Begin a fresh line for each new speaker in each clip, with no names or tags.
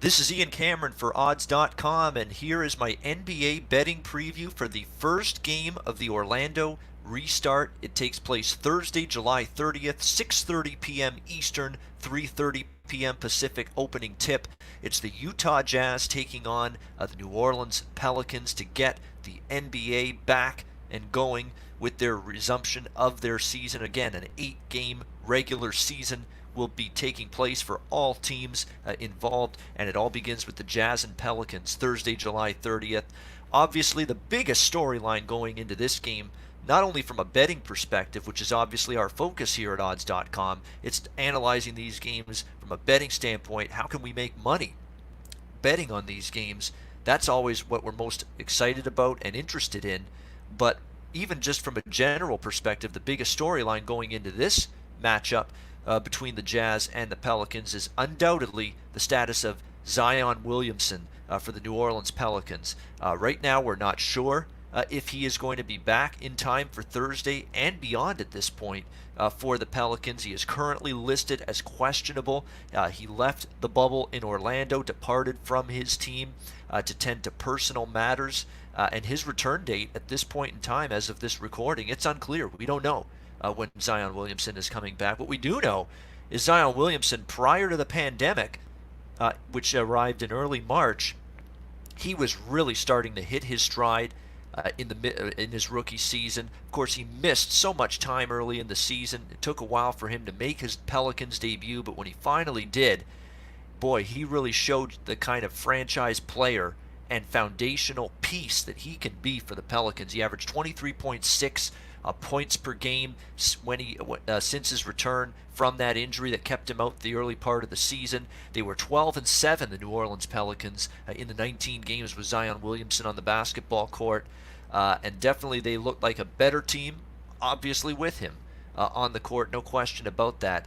This is Ian Cameron for odds.com, and here is my NBA betting preview for the first game of the Orlando restart. It takes place Thursday, July 30th, 6:30 p.m. Eastern, 3:30 p.m. Pacific opening tip. It's the Utah Jazz taking on the New Orleans Pelicans to get the NBA back and going with their resumption of their season. Again, an 8-game regular season will be taking place for all teams involved, and it all begins with the Jazz and Pelicans Thursday, July 30th. Obviously, the biggest storyline going into this game, not only from a betting perspective, which is obviously our focus here at odds.com, it's analyzing these games from a betting standpoint. How can we make money betting on these games? That's always what we're most excited about and interested in. But even just from a general perspective, the biggest storyline going into this matchup between the Jazz and the Pelicans is undoubtedly the status of Zion Williamson for the New Orleans Pelicans. Right now, we're not sure if he is going to be back in time for Thursday and beyond at this point for the Pelicans. He is currently listed as questionable. He left the bubble in Orlando, departed from his team to tend to personal matters, and his return date at this point in time, as of this recording, it's unclear. We don't know when Zion Williamson is coming back. What we do know is Zion Williamson, prior to the pandemic, which arrived in early March, he was really starting to hit his stride in his rookie season. Of course, he missed so much time early in the season. It took a while for him to make his Pelicans debut, but when he finally did, boy, he really showed the kind of franchise player and foundational piece that he can be for the Pelicans. He averaged 23.6 points per game since his return from that injury that kept him out the early part of the season. They were 12-7, the New Orleans Pelicans, in the 19 games with Zion Williamson on the basketball court, and definitely they looked like a better team, obviously, with him on the court, no question about that.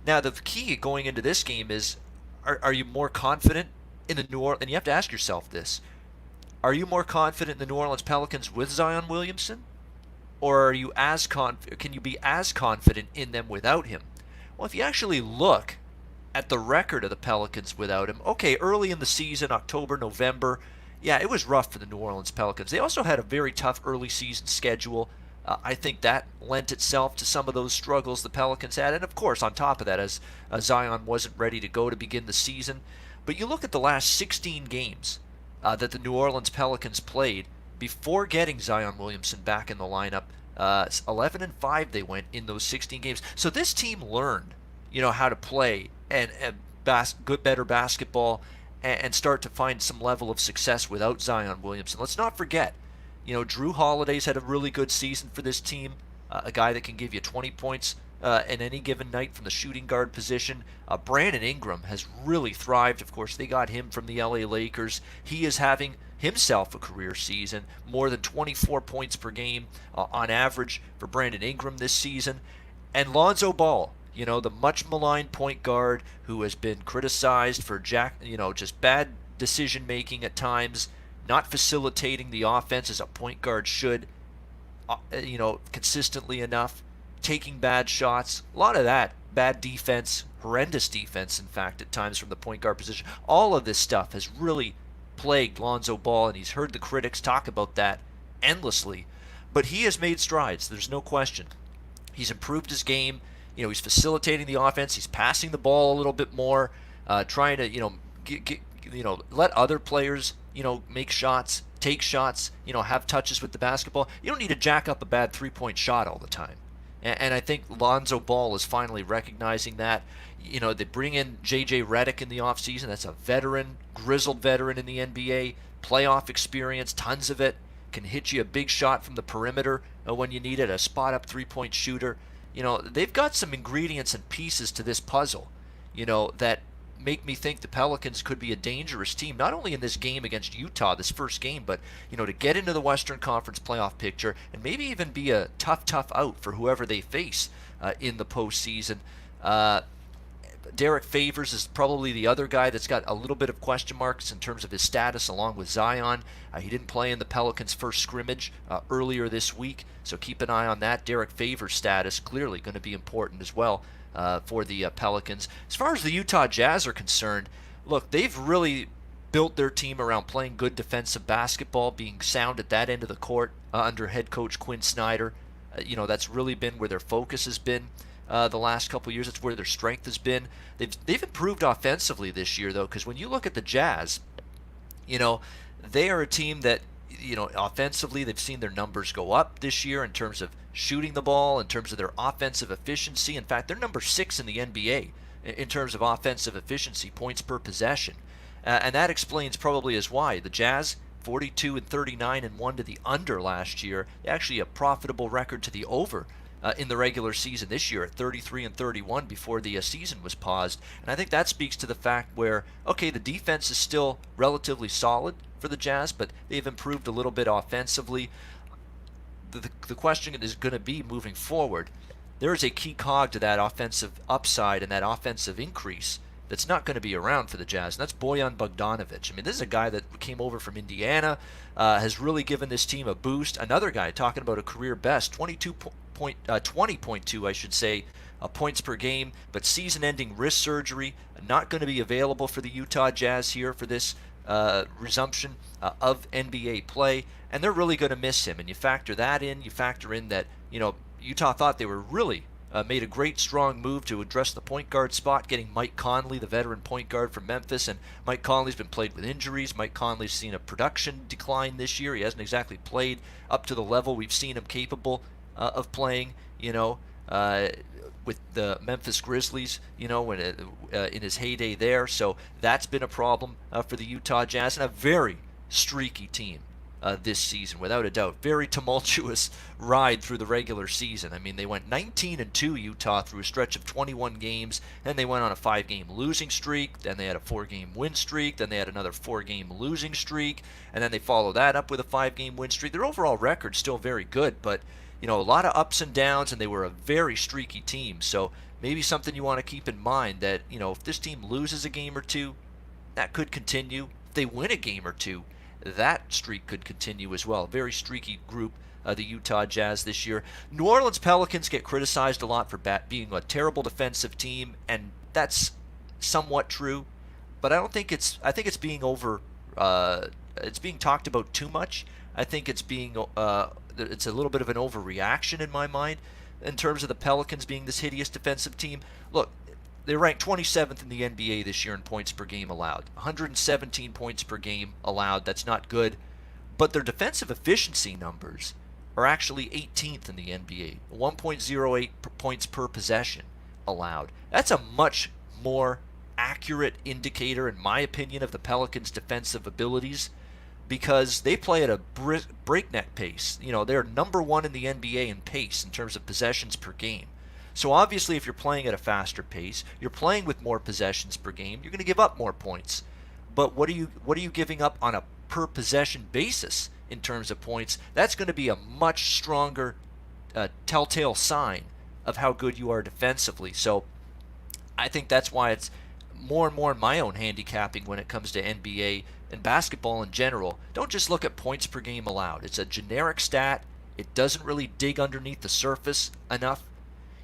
Now, the key going into this game is, are you more confident in the New Orleans, and you have to ask yourself this, are you more confident in the New Orleans Pelicans with Zion Williamson? Or are you can you be as confident in them without him? Well, if you actually look at the record of the Pelicans without him, okay, early in the season, October, November, yeah, it was rough for the New Orleans Pelicans. They also had a very tough early season schedule. I think that lent itself to some of those struggles the Pelicans had. And of course, on top of that, as Zion wasn't ready to go to begin the season. But you look at the last 16 games that the New Orleans Pelicans played before getting Zion Williamson back in the lineup. 11-5 they went in those 16 games. So this team learned, how to play and better basketball and start to find some level of success without Zion Williamson. Let's not forget, Drew Holiday's had a really good season for this team, a guy that can give you 20 points in any given night from the shooting guard position. Brandon Ingram has really thrived. Of course, they got him from the LA Lakers. He is having himself a career season, more than 24 points per game on average for Brandon Ingram this season. And Lonzo Ball, the much maligned point guard who has been criticized for just bad decision making at times, not facilitating the offense as a point guard should, consistently enough, taking bad shots, a lot of that, bad defense, horrendous defense, in fact, at times from the point guard position. All of this stuff has really plagued Lonzo Ball, and he's heard the critics talk about that endlessly. But he has made strides, there's no question. He's improved his game. He's facilitating the offense. He's passing the ball a little bit more, trying to, let other players, make shots, take shots, have touches with the basketball. You don't need to jack up a bad three-point shot all the time. And I think Lonzo Ball is finally recognizing that. They bring in J.J. Redick in the offseason. That's a veteran, grizzled veteran in the NBA. Playoff experience, tons of it. Can hit you a big shot from the perimeter when you need it, a spot-up three-point shooter. They've got some ingredients and pieces to this puzzle, that make me think the Pelicans could be a dangerous team, not only in this game against Utah, this first game, but, to get into the Western Conference playoff picture and maybe even be a tough out for whoever they face in the postseason. Derek Favors is probably the other guy that's got a little bit of question marks in terms of his status along with Zion. He didn't play in the Pelicans' first scrimmage earlier this week, so keep an eye on that. Derek Favors' status clearly going to be important as well for the Pelicans. As far as the Utah Jazz are concerned, look, they've really built their team around playing good defensive basketball, being sound at that end of the court under head coach Quinn Snyder. That's really been where their focus has been the last couple of years. It's where their strength has been. They've improved offensively this year, though, because when you look at the Jazz, they are a team that, offensively, they've seen their numbers go up this year in terms of shooting the ball, in terms of their offensive efficiency. In fact, they're number 6 in the NBA in terms of offensive efficiency, points per possession. And that explains probably as why the Jazz 42 and 39 and 1 to the under last year, actually a profitable record to the over in the regular season this year at 33 and 31 before the season was paused. And I think that speaks to the fact where, okay, the defense is still relatively solid for the Jazz, but they've improved a little bit offensively. The question is going to be moving forward. There is a key cog to that offensive upside and that offensive increase that's not going to be around for the Jazz, and that's Bojan Bogdanovic. I mean, this is a guy that came over from Indiana, has really given this team a boost. Another guy talking about a career best, 20.2, I should say, points per game, but season-ending wrist surgery, not going to be available for the Utah Jazz here for this resumption of NBA play, and they're really going to miss him. And you factor that in, you factor in that, Utah thought they were really made a great, strong move to address the point guard spot, getting Mike Conley, the veteran point guard from Memphis. And Mike Conley's been plagued with injuries. Mike Conley's seen a production decline this year. He hasn't exactly played up to the level we've seen him capable of playing, with the Memphis Grizzlies, when in his heyday there. So that's been a problem for the Utah Jazz, and a very streaky team this season, without a doubt. Very tumultuous ride through the regular season. I mean, they went 19-2, Utah, through a stretch of 21 games, and they went on a 5-game losing streak, then they had a 4-game win streak, then they had another 4-game losing streak, and then they followed that up with a 5-game win streak. Their overall record's still very good, but, a lot of ups and downs, and they were a very streaky team. So maybe something you want to keep in mind that, if this team loses a game or two, that could continue. If they win a game or two, that streak could continue as well. Very streaky group, the Utah Jazz this year. New Orleans Pelicans get criticized a lot for being a terrible defensive team, and that's somewhat true. But I think it's being it's being talked about too much. I think it's it's a little bit of an overreaction in my mind in terms of the Pelicans being this hideous defensive team. Look, they're ranked 27th in the NBA this year in points per game allowed. 117 points per game allowed. That's not good. But their defensive efficiency numbers are actually 18th in the NBA. 1.08 points per possession allowed. That's a much more accurate indicator, in my opinion, of the Pelicans' defensive abilities, because they play at a breakneck pace. They're number 1 in the NBA in pace in terms of possessions per game. So obviously, if you're playing at a faster pace, you're playing with more possessions per game, you're going to give up more points. But what are you giving up on a per possession basis in terms of points? That's going to be a much stronger telltale sign of how good you are defensively. So I think that's why it's more and more in my own handicapping when it comes to NBA and basketball in general. Don't just look at points per game allowed. It's a generic stat. It doesn't really dig underneath the surface enough.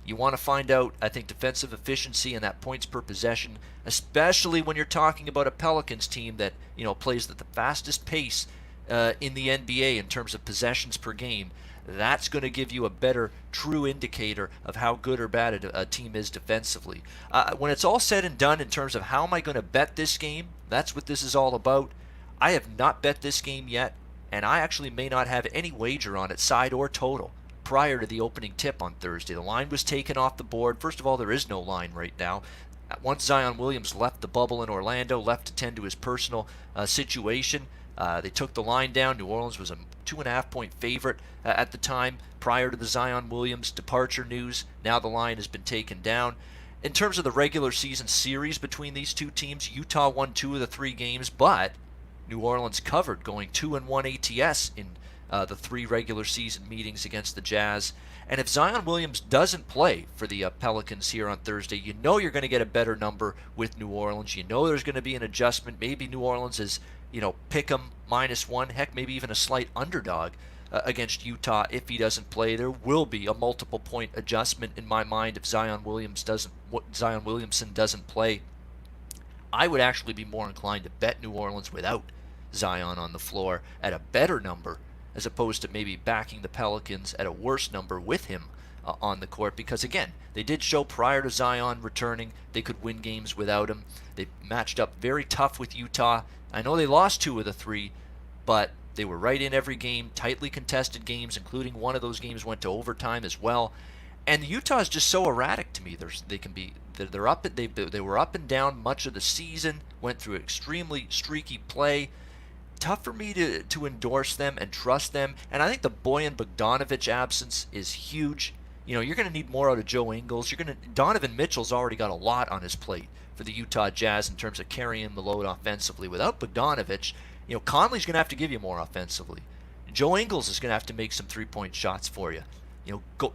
You want to find out, I think, defensive efficiency and that points per possession, especially when you're talking about a Pelicans team that, plays at the fastest pace in the NBA in terms of possessions per game. That's going to give you a better true indicator of how good or bad a team is defensively. When it's all said and done in terms of how am I going to bet this game, that's what this is all about. I have not bet this game yet, and I actually may not have any wager on it, side or total, prior to the opening tip on Thursday. The line was taken off the board. First of all, there is no line right now. Once Zion Williams left the bubble in Orlando, left to tend to his personal situation, they took the line down. New Orleans was a 2.5-point favorite at the time prior to the Zion Williams departure news. Now the line has been taken down. In terms of the regular season series between these two teams, Utah won 2 of the 3 games, but New Orleans covered, going 2-1 ATS in the 3 regular season meetings against the Jazz. And if Zion Williams doesn't play for the Pelicans here on Thursday, you're going to get a better number with New Orleans. There's going to be an adjustment. Maybe New Orleans is, pick 'em -1, heck, maybe even a slight underdog against Utah if he doesn't play. There will be a multiple point adjustment in my mind if Zion Williamson doesn't play. I would actually be more inclined to bet New Orleans without Zion on the floor at a better number, as opposed to maybe backing the Pelicans at a worse number with him on the court, because again, they did show prior to Zion returning they could win games without him. They matched up very tough with Utah. I know they lost 2 of the 3, but they were right in every game, tightly contested games, including one of those games went to overtime as well. And Utah is just so erratic to me. They're up. They were up and down much of the season. Went through extremely streaky play. Tough for me to endorse them and trust them. And I think the Bojan Bogdanovic absence is huge. You're going to need more out of Joe Ingles. Donovan Mitchell's already got a lot on his plate for the Utah Jazz in terms of carrying the load offensively. Without Bogdanovic, Conley's going to have to give you more offensively. Joe Ingles is going to have to make some three-point shots for you.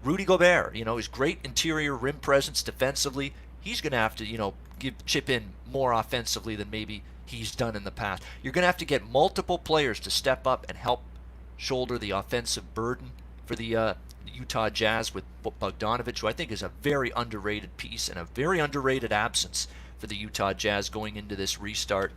Rudy Gobert, he's great interior rim presence defensively. He's going to have to, chip in more offensively than maybe he's done in the past. You're going to have to get multiple players to step up and help shoulder the offensive burden for the Utah Jazz with Bogdanovic, who I think is a very underrated piece and a very underrated absence for the Utah Jazz going into this restart.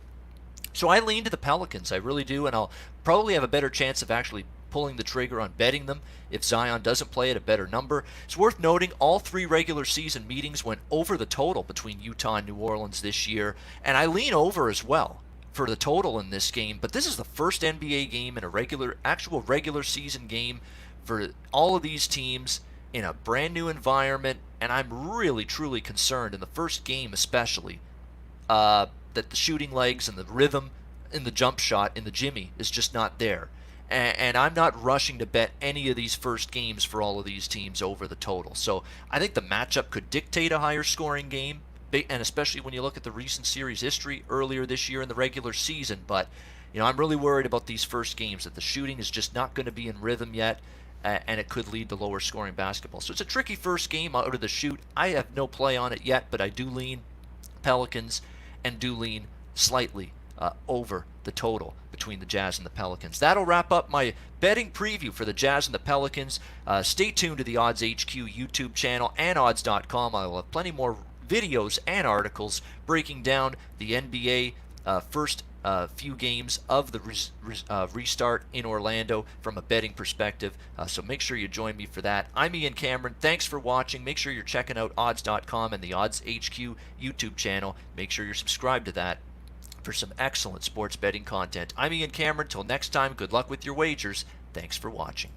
So I lean to the Pelicans, I really do, and I'll probably have a better chance of actually pulling the trigger on betting them if Zion doesn't play at a better number. It's worth noting all 3 regular season meetings went over the total between Utah and New Orleans this year, and I lean over as well for the total in this game. But this is the first NBA game in a actual regular season game for all of these teams in a brand new environment, and I'm really truly concerned in the first game especially that the shooting legs and the rhythm in the jump shot in the Jimmy is just not there. And I'm not rushing to bet any of these first games for all of these teams over the total. So I think the matchup could dictate a higher scoring game, and especially when you look at the recent series history earlier this year in the regular season. But I'm really worried about these first games, that the shooting is just not going to be in rhythm yet, and it could lead to lower scoring basketball. So it's a tricky first game out of the chute. I have no play on it yet, but I do lean Pelicans and do lean slightly over the total between the Jazz and the Pelicans. That'll wrap up my betting preview for the Jazz and the Pelicans. Stay tuned to the Odds HQ YouTube channel and odds.com. I will have plenty more videos and articles breaking down the NBA first few games of the restart in Orlando from a betting perspective. So make sure you join me for that. I'm Ian Cameron. Thanks for watching. Make sure you're checking out odds.com and the Odds HQ YouTube channel. Make sure you're subscribed to that for some excellent sports betting content. I'm Ian Cameron. Till next time, good luck with your wagers. Thanks for watching.